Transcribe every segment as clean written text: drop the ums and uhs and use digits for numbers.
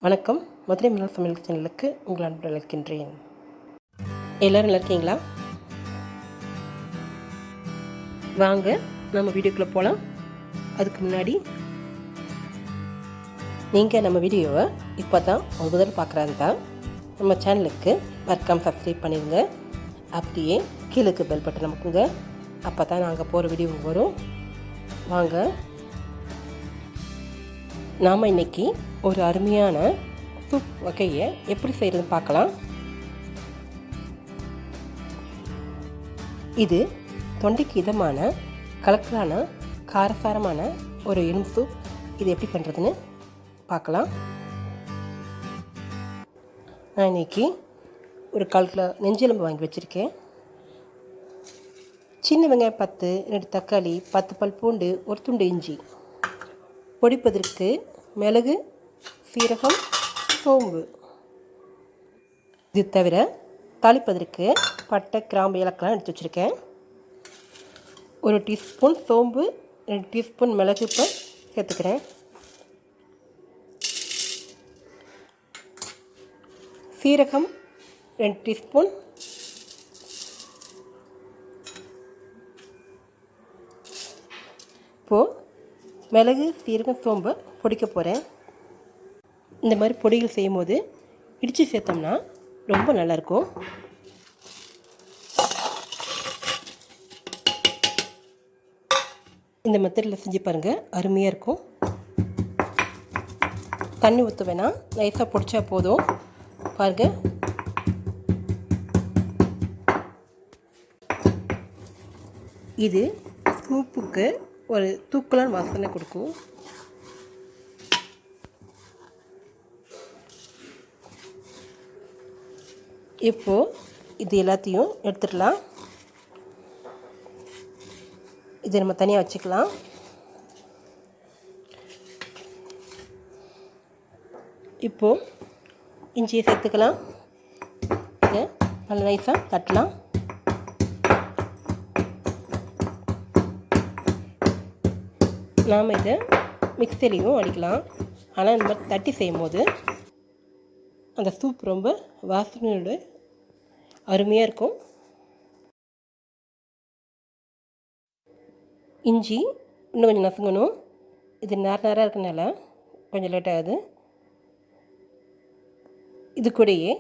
வணக்கம். மதுரை மிளல் சமையல் சேனலுக்கு உங்கள் அன்புடன் அழைக்கின்றேன். எல்லோரும் நல்லா இருக்கீங்களா? வாங்க நம்ம வீடியோக்குள்ளே போகலாம். அதுக்கு முன்னாடி நீங்கள் நம்ம வீடியோவை இப்போ தான் முதல் பார்க்குறாருந்தா நம்ம சேனலுக்கு மறக்காமல் சப்ஸ்கிரைப் பண்ணிடுங்க. அப்படியே கீழே பெல் பட்டன் நமக்குங்க. அப்போ தான் நாங்கள் போகிற வீடியோ வரும். வாங்க நாம் இன்றைக்கி ஒரு அருமையான சூப் வகையை எப்படி செய்கிறதுன்னு பார்க்கலாம். இது தொண்டைக்கு இதமான கலக்கலான காரசாரமான ஒரு எலும்பு சூப். இது எப்படி பண்ணுறதுன்னு பார்க்கலாம். நான் இன்றைக்கி ஒரு 1/4 கிலோ நெஞ்செலும்பு வாங்கி வச்சுருக்கேன். சின்ன வெங்காயம் 10, 2 தக்காளி, 10 பல் பூண்டு, ஒரு துண்டு இஞ்சி. பொடிப்பதற்கு மிளகு, சீரகம், சோம்பு. இது தவிர தாளிப்பதற்கு பட்டை, கிராம்பு, ஏலக்காய் எடுத்து வச்சுருக்கேன். 1 டீஸ்பூன் சோம்பு, 2 டீஸ்பூன் மிளகு இப்போ சேர்த்துக்கிறேன். சீரகம் 2 டீஸ்பூன். இப்போது மிளகு, சீரகம், சோம்பு பொடிக்க போகிறேன். இந்த மாதிரி பொடிகள் செய்யும் போது இடித்து சேர்த்தோம்னா ரொம்ப நல்லாயிருக்கும். இந்த மெத்தடில் செஞ்சு பாருங்கள், அருமையாக இருக்கும். தண்ணி ஊற்ற வேணாம், லைஸாக பொடிச்சா போதும். பாருங்கள், இது சூப்புக்கு ஒரு தூக்கலான வாசனை கொடுக்கும். இப்போது இது எல்லாத்தையும் எடுத்துடலாம். இதை நம்ம தனியாக வச்சுக்கலாம். இப்போது இஞ்சியை சேர்த்துக்கலாம். இதை நல்லா நைஸாக தட்டலாம். நாம் இதை மிக்சிலையும் அடிக்கலாம். ஆனால் இந்த மாதிரி தட்டி செய்யும் போது அந்த சூப் ரொம்ப வாசனையோட அருமையாக இருக்கும். இஞ்சி இன்னும் கொஞ்சம் நசுங்கணும். இது நேராக இருக்கனால கொஞ்சம் லேட் ஆகுது. இது கூடயே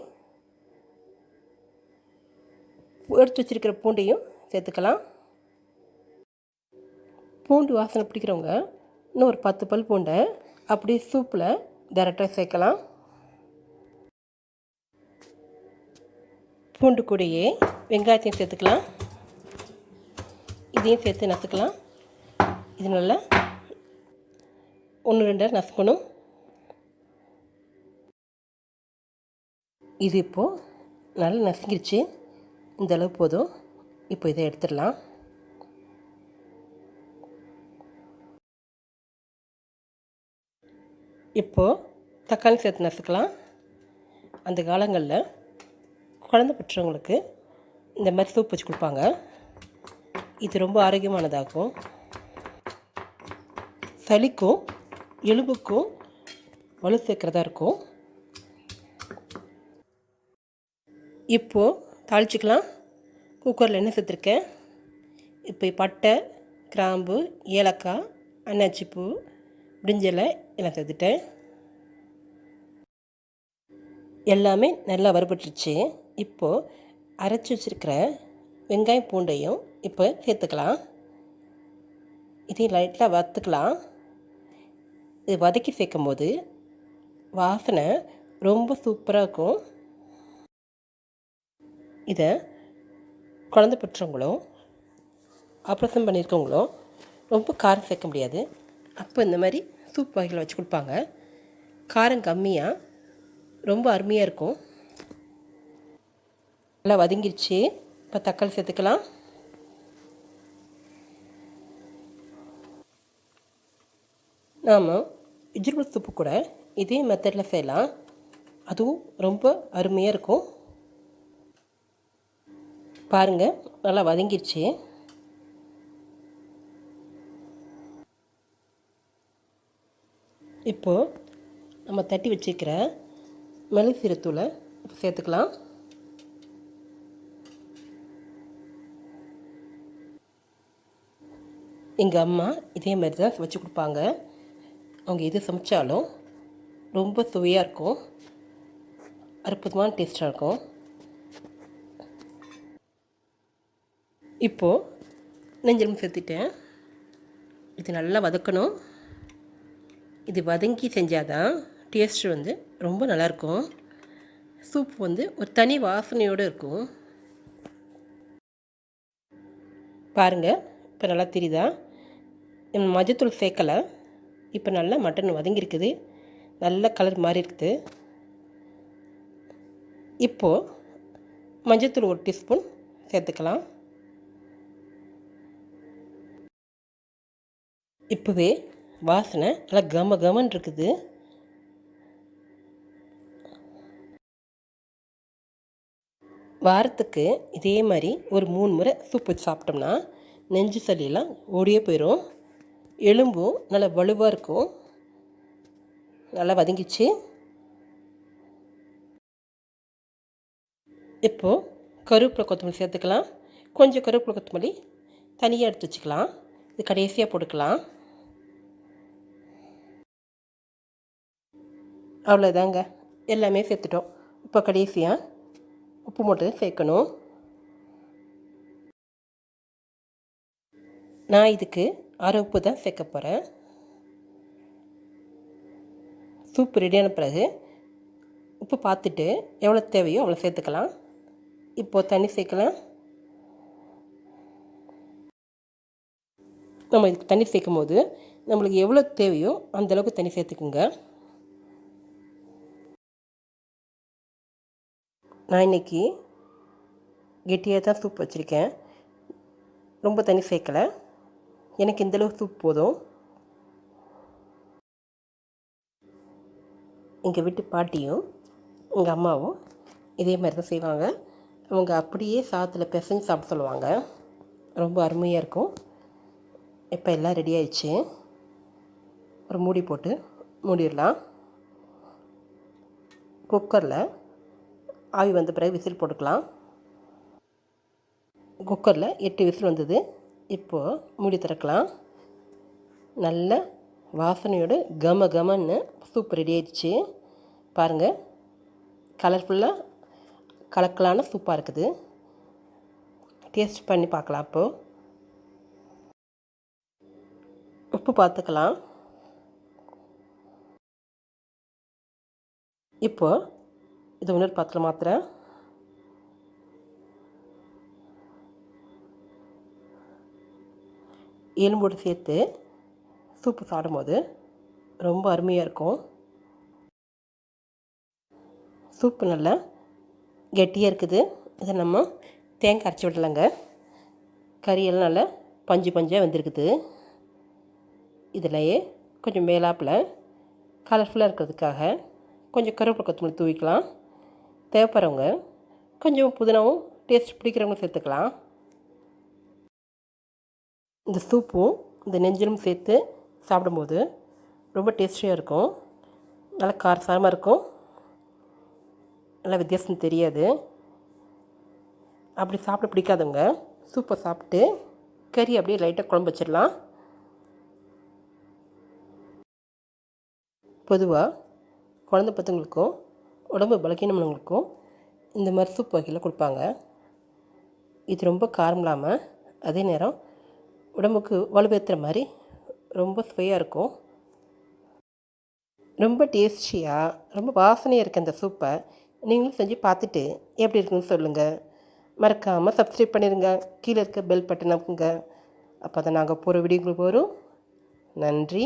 எடுத்து வச்சுருக்கிற பூண்டையும் சேர்த்துக்கலாம். பூண்டு வாசனை பிடிக்கிறவங்க இன்னும் ஒரு 10 பல் பூண்டை அப்படியே சூப்பில் டைரெக்டாக சேர்க்கலாம். பூண்டு கூடையே வெங்காயத்தையும் சேர்த்துக்கலாம். இதையும் சேர்த்து நசுக்கலாம். இது நல்லா 1-2 நசுக்கணும். இது இப்போது நல்லா நசுங்கிடுச்சு. இந்த அளவு போதும். இப்போ இதை எடுத்துடலாம். இப்போது தக்காளி சேர்த்து நசுக்கலாம். அந்த காலங்களில் குழந்தை பெற்றவங்களுக்கு இந்த மாதிரி சூப் வச்சு கொடுப்பாங்க. இது ரொம்ப ஆரோக்கியமானதாகும். சளிக்கும் எலும்புக்கும் வலு சேர்க்கிறதா இருக்கும். இப்போது தாளிச்சிக்கலாம். குக்கரில் எண்ணெய் சேர்த்துருக்கேன். இப்போ பட்டை, கிராம்பு, ஏலக்காய், அன்னாச்சிப்பூ, பிரிஞ்சலை எல்லாம் சேர்த்துட்டேன். எல்லாமே நல்லா வறுபட்டுருச்சு. இப்போது அரைச்சி வச்சுருக்கிற வெங்காயம் பூண்டையும் இப்போ சேர்த்துக்கலாம். இதையும் லைட்டாக வறுத்துக்கலாம். இது வதக்கி சேர்க்கும் போது வாசனை ரொம்ப சூப்பராக இருக்கும். இதை குழந்தை பெற்றவங்களும் ஆப்ரேஷன் பண்ணியிருக்கவங்களும் ரொம்ப காரம் சேர்க்க முடியாது. அப்போ இந்த மாதிரி சூப் வகைகளை வச்சு கொடுப்பாங்க. காரம் கம்மியாக ரொம்ப அருமையாக இருக்கும். நல்லா வதங்கிடுச்சு. இப்போ தக்காளி சேர்த்துக்கலாம். நாம் வெஜிடபிள் சூப்பு கூட இதே மெத்தடில் செய்யலாம். அதுவும் ரொம்ப அருமையாக இருக்கும். பாருங்கள், நல்லா வதங்கிடுச்சு. இப்போது நம்ம தட்டி வச்சுக்கிற மிளகு சீரகத்தூளை இப்போ சேர்த்துக்கலாம். எங்கள் அம்மா இதே மாதிரி தான் வச்சு கொடுப்பாங்க. அவங்க எது சமைச்சாலும் ரொம்ப சுவையாக இருக்கும், அற்புதமான டேஸ்ட்டாக இருக்கும். இப்போது நெஞ்சலும் சேர்த்துட்டேன். இது நல்லா வதக்கணும். இது வதங்கி செஞ்சால் தான் டேஸ்ட்டு வந்து ரொம்ப நல்லாயிருக்கும். சூப் வந்து ஒரு தனி வாசனையோடு இருக்கும். பாருங்கள், இப்போ நல்லா தெரியுதா? மஞ்சத்தூள் சேர்க்கலை. இப்போ நல்லா மட்டன் வதங்கியிருக்குது, நல்ல கலர் மாறி இருக்குது. இப்போது மஞ்சத்தூள் 1 டீஸ்பூன் சேர்த்துக்கலாம். இப்போவே வாசனை நல்லா கம கமன்னு இருக்குது. வாரத்துக்கு இதே மாதிரி ஒரு 3 முறை சூப் வச்சு சாப்பிட்டோம்னா நெஞ்சு சளியெல்லாம் ஓடியே போயிடும். எலும்பும் நல்லா வலுவாக இருக்கும். நல்லா வதங்கிச்சு. இப்போது கருவேப்பிலை கொத்தமல்லி சேர்த்துக்கலாம். கொஞ்சம் கருவேப்பிலை கொத்தமல்லி தனியாக எடுத்து வச்சுக்கலாம். இது கடைசியாக போட்டுக்கலாம். அவ்வளோதாங்க, எல்லாமே சேர்த்துட்டோம். இப்போ கடைசியாக உப்பு மட்டும் சேர்க்கணும். நான் இதுக்கு அரை உப்பு தான் சேர்க்க போகிறேன். சூப் ரெடியான பிறகு உப்பு பார்த்துட்டு எவ்வளோ தேவையோ அவ்வளோ சேர்த்துக்கலாம். இப்போது தண்ணி சேர்க்கலாம். நம்ம இதுக்கு தண்ணி சேர்க்கும் போது நம்மளுக்கு எவ்வளோ தேவையோ அந்தளவுக்கு தண்ணி சேர்த்துக்குங்க. நான் இன்றைக்கி கெட்டியாக தான் சூப் வச்சுருக்கேன், ரொம்ப தண்ணி சேர்க்கலை. எனக்கு இந்தளவு சூப் போதும். எங்கள் வீட்டு பாட்டியும் எங்கள் அம்மாவும் இதே மாதிரி தான் செய்வாங்க. அவங்க அப்படியே சாதத்தில் பிசைஞ்சு சாப்பிட சொல்லுவாங்க. ரொம்ப அருமையாக இருக்கும். இப்போ எல்லாம் ரெடி ஆயிடுச்சு. ஒரு மூடி போட்டு மூடிடலாம். குக்கரில் ஆவி வந்த பிறகு விசில் போட்டுக்கலாம். குக்கரில் 8 விசில் வந்தது. இப்போது மூடி திறக்கலாம். நல்ல வாசனையோடு கம கமன்னு சூப் ரெடி ஆயிடுச்சு. பாருங்கள், கலர்ஃபுல்லாக கலக்கலான சூப்பாக இருக்குது. டேஸ்ட் பண்ணி பார்க்கலாம். அப்போது உப்பு பார்த்துக்கலாம். இப்போது இது இன்னொரு பாத்திரம் மாத்திரம். எலும்போடு சேர்த்து சூப்பு சாப்பிடும்போது ரொம்ப அருமையாக இருக்கும். சூப்பு நல்லா கெட்டியாக இருக்குது. இதை நம்ம தேங்காய் அரைச்சி விடலைங்க. கறியெல்லாம் நல்லா பஞ்சு பஞ்சாக வந்திருக்குது. இதிலையே கொஞ்சம் மேலாப்பில் கலர்ஃபுல்லாக இருக்கிறதுக்காக கொஞ்சம் கருவேப்பிலை கொத்தமல்லி தூவிக்கலாம். தேவைப்படுறவங்க கொஞ்சம் புதினாவும் டேஸ்ட் பிடிக்கிறவங்க சேர்த்துக்கலாம். இந்த சூப்பும் இந்த நெஞ்சலும் சேர்த்து சாப்பிடும்போது ரொம்ப டேஸ்டியாக இருக்கும். நல்லா காரசாரமாக இருக்கும். நல்லா வித்தியாசம் தெரியாது. அப்படி சாப்பிட பிடிக்காதவங்க சூப்பை சாப்பிட்டு கறி அப்படியே லைட்டாக குழம்பு வச்சிடலாம். பொதுவாக குழந்தை பசங்களுக்கும் உடம்பு பலகீனமானவங்களுக்கும் இந்த மாதிரி சூப் வகையில் கொடுப்பாங்க. இது ரொம்ப காரம் இல்லாமல் அதே நேரம் உடம்புக்கு வலுப்பேற்றுற மாதிரி ரொம்ப சுவையாக இருக்கும். ரொம்ப டேஸ்டியாக ரொம்ப வாசனையாக இருக்க இந்த சூப்பை நீங்களும் செஞ்சு பார்த்துட்டு எப்படி இருக்குன்னு சொல்லுங்கள். மறக்காமல் சப்ஸ்கிரைப் பண்ணிடுங்க. கீழே இருக்க பெல் பட்டன் அமுக்குங்க. அப்போ தான் நாங்கள் போகிற வீடியோங்களுக்கு வரும். நன்றி.